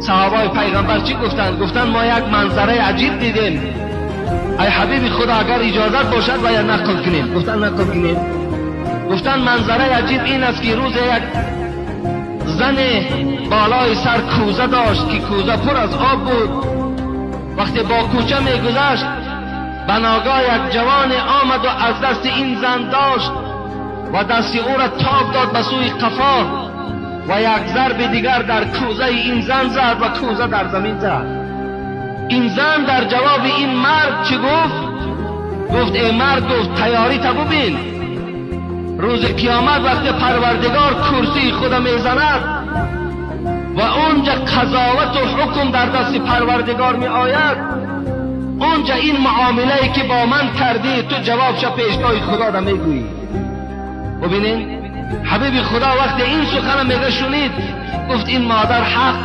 صحابای پیغمبر چی گفتند؟ گفتند ما یک منظره عجیب دیدیم، ای حبیب خدا اگر اجازت باشد باید نقل کنیم. گفتند نقل کنیم. گفتند منظره عجیب این است که روز یک زن بالای سر کوزه داشت که کوزه پر از آب بود. وقتی با کوچه می گذشت بناگاه یک جوان آمد و از دست این زن داشت و دست او را تاب داد به سوی قفا و یک ضرب دیگر در کوزه این زن زد و کوزه در زمین زد. این زن در جواب این مرد چی گفت؟ گفت ای مرد، گفت تیاری تا ببین، روز قیامت وقت پروردگار کرسی خود میزند و اونجا قضاوت و حکم در دست پروردگار می آید، اونجا این معامله که با من کردی تو جوابش پیشگاه خدا را میگویی. ببینین حبیب خدا وقتی این سخن میگه شنید گفت این مادر حق